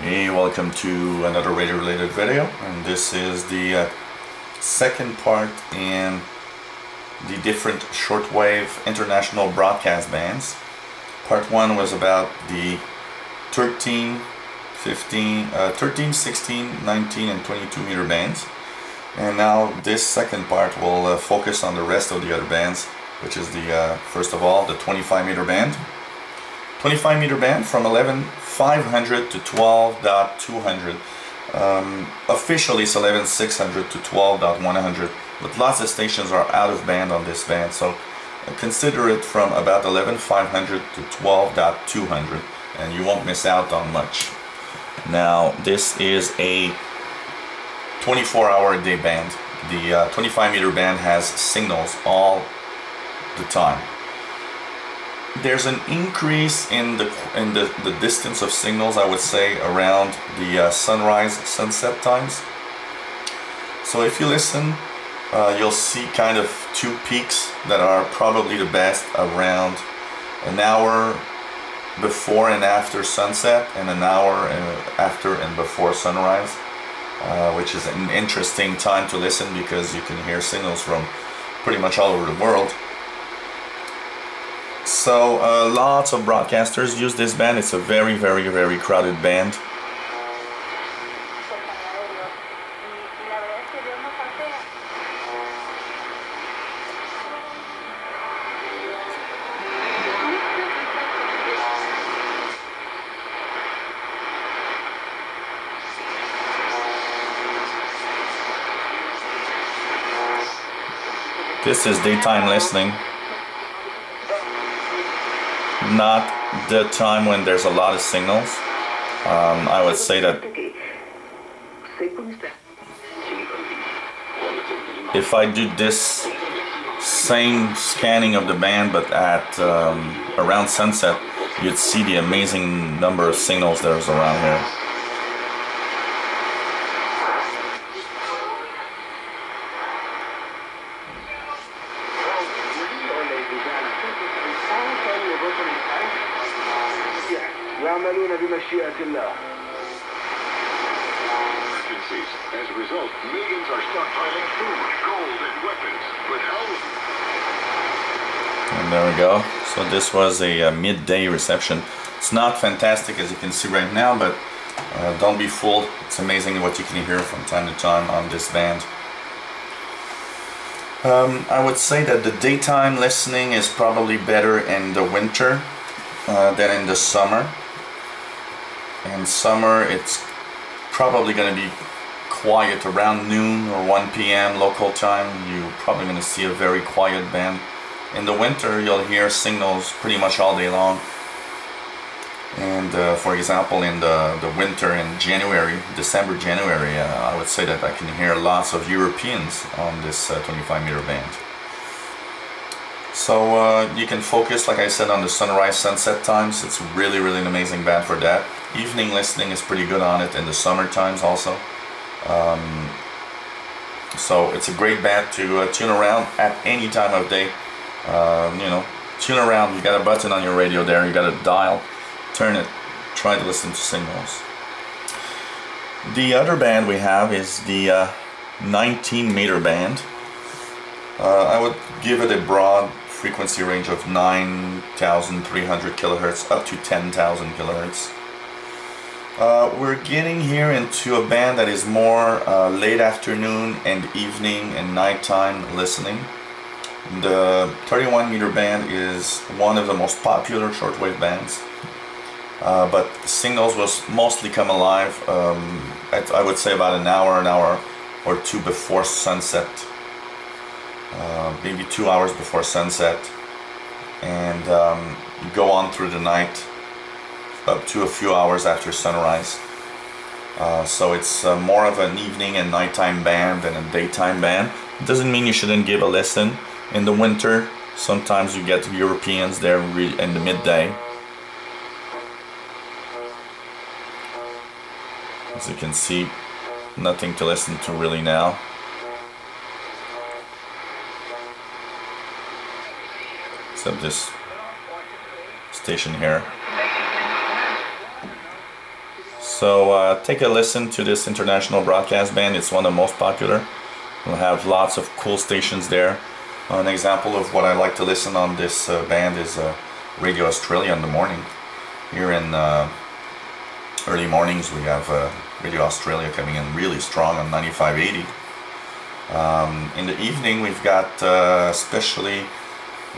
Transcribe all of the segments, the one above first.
Hey, welcome to another radio related video, and this is the second part in the different shortwave international broadcast bands. Part 1 was about the 13, 16, 19 and 22 meter bands, and now this second part will focus on the rest of the other bands, which is the first of all the 25 meter band. 25 meter band from 11,500 to 12.200. Officially it's 11,600 to 12.100, but lots of stations are out of band on this band, so consider it from about 11,500 to 12.200 and you won't miss out on much. Now this is a 24-hour day band. The 25 meter band has signals all the time. There's an increase in the distance of signals, I would say, around the sunrise, sunset times. So if you listen, you'll see kind of two peaks that are probably the best around an hour before and after sunset and an hour after and before sunrise, which is an interesting time to listen because you can hear signals from pretty much all over the world. So lots of broadcasters use this band. It's a very crowded band. This is daytime listening. Not the time when there's a lot of signals. I would say that if I do this same scanning of the band but at around sunset, you'd see the amazing number of signals there's around here. As a result, millions are stockpiling food, gold, and weapons. But how? And there we go. So this was a midday reception. It's not fantastic as you can see right now, but don't be fooled. It's amazing what you can hear from time to time on this band. I would say that the daytime listening is probably better in the winter than in the summer. In summer, it's probably going to be quiet around noon or 1 p.m. local time. You're probably going to see a very quiet band. In the winter, you'll hear signals pretty much all day long. And for example, in the winter in January, December, January, I would say that I can hear lots of Europeans on this 25 meter band. So you can focus, like I said, on the sunrise, sunset times. It's really an amazing band for that. Evening listening is pretty good on it in the summer times also. So it's a great band to tune around at any time of day. You know, tune around. You got a button on your radio there. You got a dial. Turn it. Try to listen to signals. The other band we have is the 19 meter band. I would give it a broad frequency range of 9,300 kilohertz up to 10,000 kilohertz. We're getting here into a band that is more late afternoon and evening and nighttime listening. The 31 meter band is one of the most popular shortwave bands, but signals will mostly come alive I would say about an hour or two before sunset, maybe 2 hours before sunset, and go on through the night up to a few hours after sunrise. So it's more of an evening and nighttime band than a daytime band. It doesn't mean you shouldn't give a listen. In the winter, sometimes you get Europeans there in the midday. As you can see, nothing to listen to really now. Except this station here. So take a listen to this international broadcast band. It's one of the most popular. We'll have lots of cool stations there. An example of what I like to listen on this band is Radio Australia in the morning. Here in early mornings we have Radio Australia coming in really strong on 95.80. In the evening we've got, especially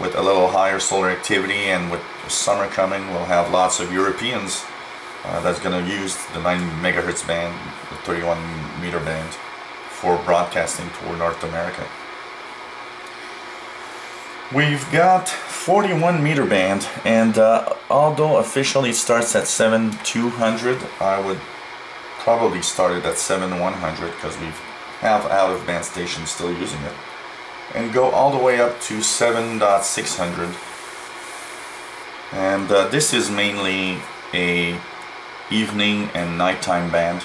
with a little higher solar activity and with summer coming, we'll have lots of Europeans that's going to use the 9 megahertz band, the 31 meter band, for broadcasting toward North America. We've got 41 meter band, and although officially it starts at 7,200, I would probably start it at 7,100 because we have out of band stations still using it, and go all the way up to 7,600. And this is mainly a evening and nighttime band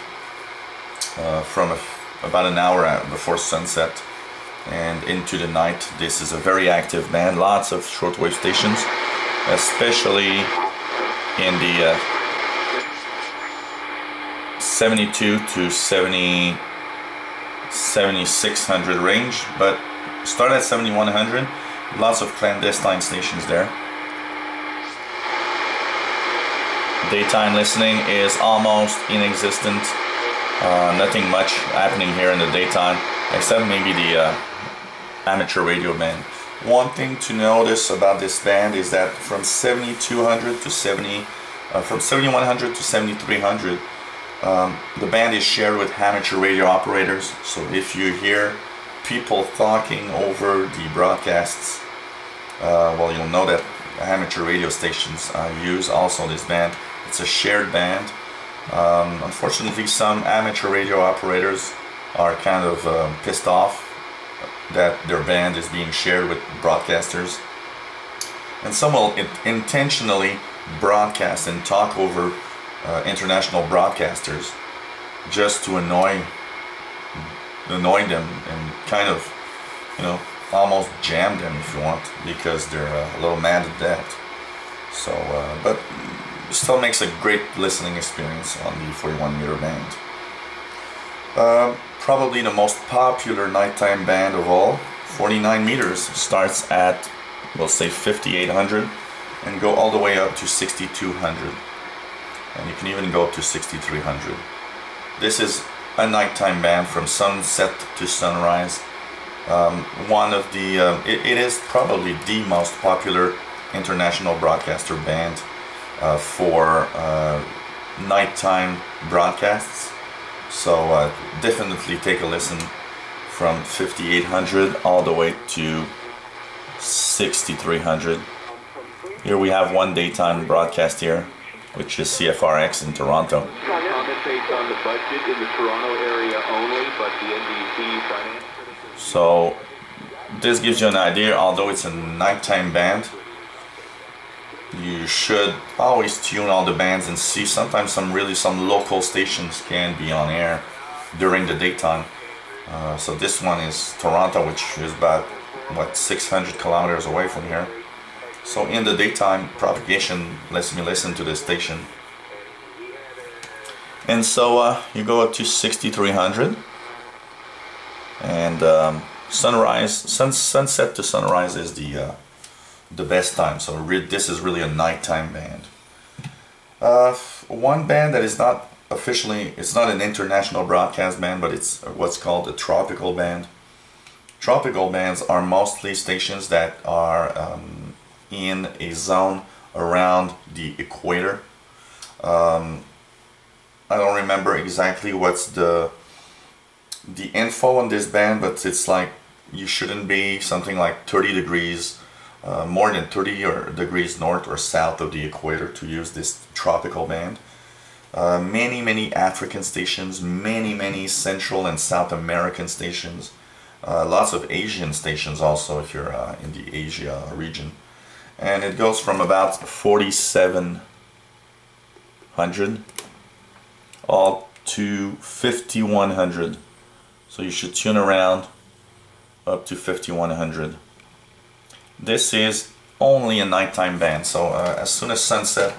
from about an hour before sunset and into the night. This is a very active band, lots of shortwave stations, especially in the 72 to 7,600 range, but start at 7,100. Lots of clandestine stations there. Daytime listening is almost inexistent. Nothing much happening here in the daytime, except maybe the amateur radio band. One thing to notice about this band is that from 7,200 to from 7,100 to 7,300, the band is shared with amateur radio operators. So if you hear people talking over the broadcasts, well, you'll know that amateur radio stations use also this band. It's a shared band. Unfortunately, some amateur radio operators are kind of pissed off that their band is being shared with broadcasters, and some will intentionally broadcast and talk over international broadcasters just to annoy them and kind of, you know, almost jam them if you want, because they're a little mad at that. So but still makes a great listening experience on the 41 meter band. Probably the most popular nighttime band of all, 49 meters, starts at, we'll say, 5,800 and go all the way up to 6,200, and you can even go up to 6,300. This is a nighttime band from sunset to sunrise. One of the it is probably the most popular international broadcaster band for nighttime broadcasts. So definitely take a listen from 5,800 all the way to 6,300. Here we have one daytime broadcast here, which is CFRX in Toronto. So this gives you an idea. Although it's a nighttime band, you should always tune all the bands and see. Sometimes some local stations can be on air during the daytime. So this one is Toronto, which is about, what, 600 kilometers away from here. So in the daytime, propagation lets me listen to this station. And so you go up to 6,300, and sunset to sunrise is the best time. So this is really a nighttime band. One band that is not officially, it's not an international broadcast band, but it's what's called a tropical band. Tropical bands are mostly stations that are in a zone around the equator. I don't remember exactly what's the info on this band, but it's like you shouldn't be something like 30 degrees, more than 30 degrees north or south of the equator to use this tropical band. Many African stations, many Central and South American stations, lots of Asian stations also if you're in the Asia region. And it goes from about 4,700 all to 5,100. So you should tune around up to 5,100. This is only a nighttime band, so as soon as sunset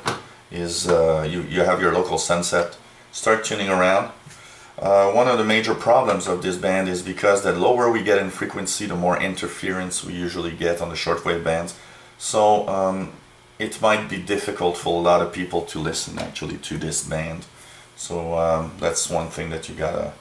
is, you have your local sunset, start tuning around. One of the major problems of this band is because the lower we get in frequency, the more interference we usually get on the shortwave bands. So it might be difficult for a lot of people to listen actually to this band. So that's one thing that you gotta